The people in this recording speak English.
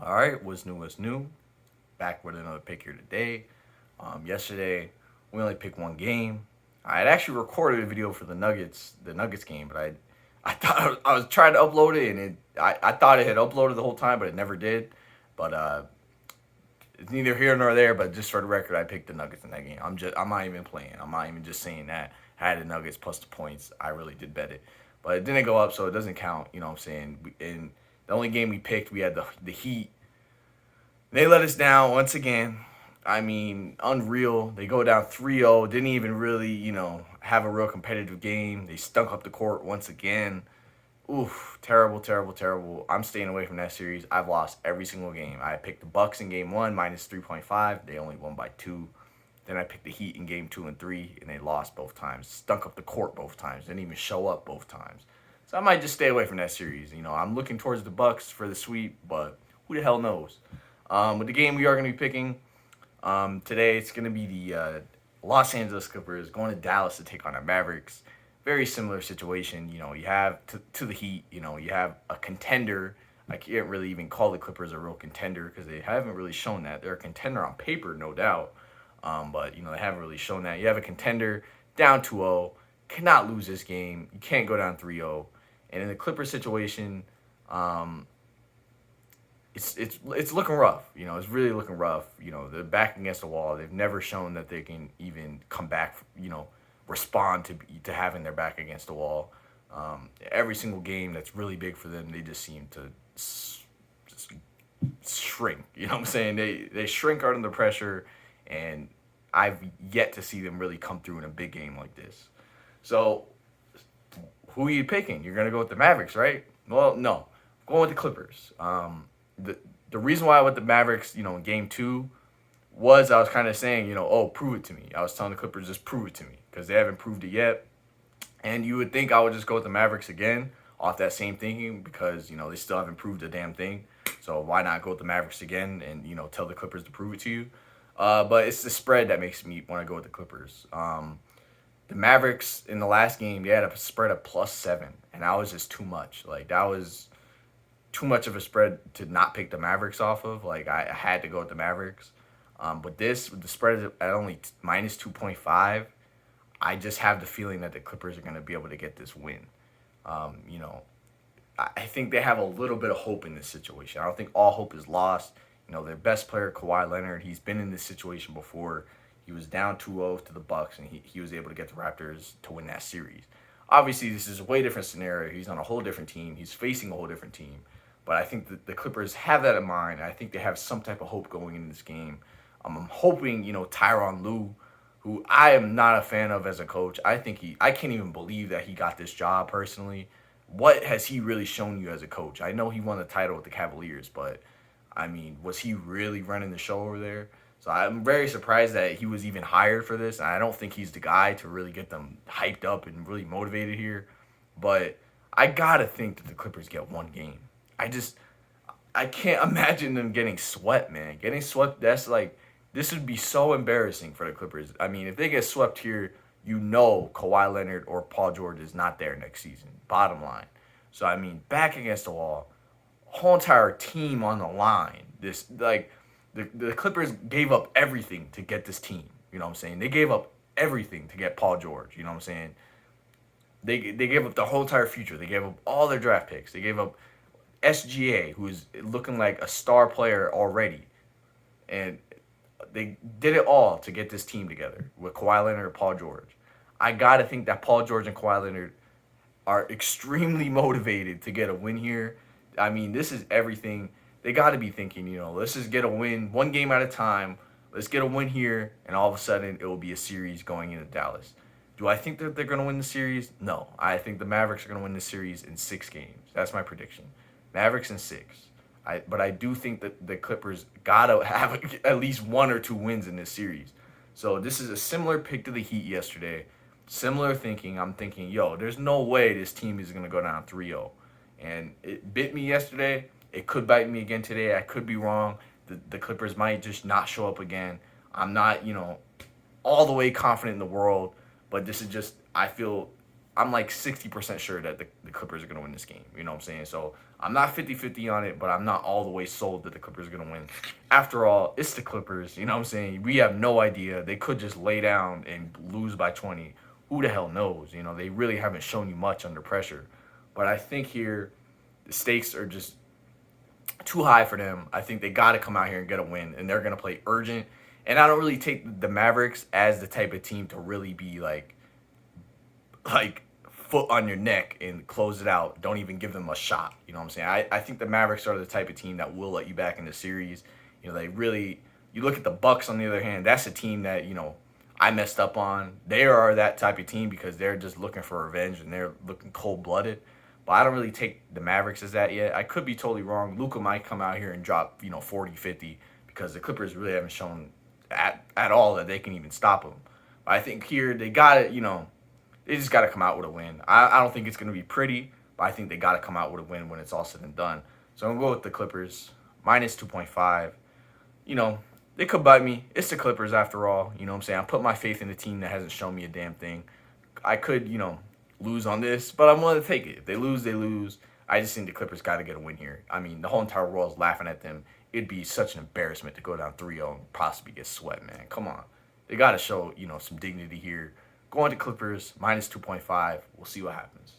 All right, what's new? What's new? Back with another pick here today. Yesterday we only picked one game. I had actually recorded a video for the Nuggets game, but I thought I was trying to upload it, and I thought it had uploaded the whole time, but it never did. But it's neither here nor there. But just for the record, I picked the Nuggets in that game. I'm not even playing. I'm not even just saying that. I had the Nuggets plus the points. I really did bet it, but it didn't go up, so it doesn't count. You know what I'm saying? In the only game we picked, we had the Heat. They let us down once again. I mean, unreal. They go down 3-0. Didn't even really, have a real competitive game. They stunk up the court once again. Oof, terrible, terrible, terrible. I'm staying away from that series. I've lost every single game. I picked the Bucks in game 1 minus 3.5. They only won by 2. Then I picked the Heat in game 2 and 3 and they lost both times. Stunk up the court both times. Didn't even show up both times. So I might just stay away from that series. I'm looking towards the Bucks for the sweep, but who the hell knows? With the game we are going to be picking today, it's going to be the Los Angeles Clippers going to Dallas to take on the Mavericks. Very similar situation. You have to the Heat. You have a contender. I can't really even call the Clippers a real contender because they haven't really shown that. They're a contender on paper, no doubt. But they haven't really shown that. You have a contender down 2-0, cannot lose this game. You can't go down 3-0. And in the Clippers situation, um, it's looking rough. It's really looking rough. They're back against the wall. They've never shown that they can even come back. Respond to having their back against the wall. Every single game that's really big for them, they just seem to just shrink. You know what I'm saying? They shrink under the pressure, and I've yet to see them really come through in a big game like this. So, who are you picking? You're gonna go with the Mavericks, right? Well, no, I'm going with the Clippers. The the reason why I went the Mavericks, in game 2, was I was kind of saying, oh, prove it to me. I was telling the Clippers, just prove it to me because they haven't proved it yet. And you would think I would just go with the Mavericks again off that same thinking because, they still haven't proved a damn thing. So why not go with the Mavericks again and, tell the Clippers to prove it to you? But it's the spread that makes me want to go with the Clippers. The Mavericks in the last game, they had a spread of +7, and that was just too much. Like, that was too much of a spread to not pick the Mavericks off of. Like, I had to go with the Mavericks. But the spread is at only minus 2.5. I just have the feeling that the Clippers are going to be able to get this win. Um, you know, I think they have a little bit of hope in this situation. I don't think all hope is lost. Their best player, Kawhi Leonard, he's been in this situation before. He was down 2-0 to the Bucks, and he was able to get the Raptors to win that series. Obviously, this is a way different scenario. He's on a whole different team. He's facing a whole different team. But I think that the Clippers have that in mind. I think they have some type of hope going into this game. I'm hoping, Tyronn Lue, who I am not a fan of as a coach. I can't even believe that he got this job personally. What has he really shown you as a coach? I know he won the title with the Cavaliers, but I mean, was he really running the show over there? So I'm very surprised that he was even hired for this. And I don't think he's the guy to really get them hyped up and really motivated here. But I gotta think that the Clippers get one game. I just I can't imagine them getting swept, man. Getting swept, that's like this would be so embarrassing for the Clippers. I mean, if they get swept here, Kawhi Leonard or Paul George is not there next season. Bottom line. So I mean, back against the wall, whole entire team on the line. This like the Clippers gave up everything to get this team. You know what I'm saying? They gave up everything to get Paul George. You know what I'm saying? They gave up the whole entire future. They gave up all their draft picks. They gave up SGA, who's looking like a star player already, and they did it all to get this team together with Kawhi Leonard and Paul George. I gotta think that Paul George and Kawhi Leonard are extremely motivated to get a win here. I mean, this is everything. They got to be thinking, let's just get a win one game at a time. Let's get a win here, and all of a sudden it will be a series going into Dallas. Do I think that they're going to win the series? No. I think the Mavericks are going to win the series in 6 games. That's my prediction. Mavericks in 6. But I do think that the Clippers got to have at least 1 or 2 wins in this series. So this is a similar pick to the Heat yesterday. Similar thinking. I'm thinking, there's no way this team is going to go down 3-0. And it bit me yesterday. It could bite me again today. I could be wrong. The Clippers might just not show up again. I'm not, all the way confident in the world, but this is just, I feel I'm like 60% sure that the Clippers are going to win this game. You know what I'm saying? So I'm not 50-50 on it, but I'm not all the way sold that the Clippers are going to win. After all, it's the Clippers. You know what I'm saying? We have no idea. They could just lay down and lose by 20. Who the hell knows? You know, they really haven't shown you much under pressure. But I think here the stakes are just too high for them. I think they got to come out here and get a win, and they're going to play urgent. And I don't really take the Mavericks as the type of team to really be like foot on your neck and close it out. Don't even give them a shot. You know what I'm saying? I think the Mavericks are the type of team that will let you back in the series. You know, they really, you look at the Bucks on the other hand, that's a team that, you know, I messed up on. They are that type of team because they're just looking for revenge and they're looking cold-blooded. But I don't really take the Mavericks as that yet. I could be totally wrong. Luka might come out here and drop, 40, 50 because the Clippers really haven't shown at all that they can even stop them. But I think here they got it, they just got to come out with a win. I don't think it's going to be pretty, but I think they got to come out with a win when it's all said and done. So I'm going to go with the Clippers, minus 2.5. They could bite me. It's the Clippers after all. You know what I'm saying? I put my faith in a team that hasn't shown me a damn thing. I could, lose on this, but I'm willing to take it. If they lose, they lose. I just think the Clippers got to get a win here. I mean, the whole entire world's laughing at them. It'd be such an embarrassment to go down 3-0 and possibly get swept, man. Come on. They got to show, some dignity here. Going to Clippers, minus 2.5. We'll see what happens.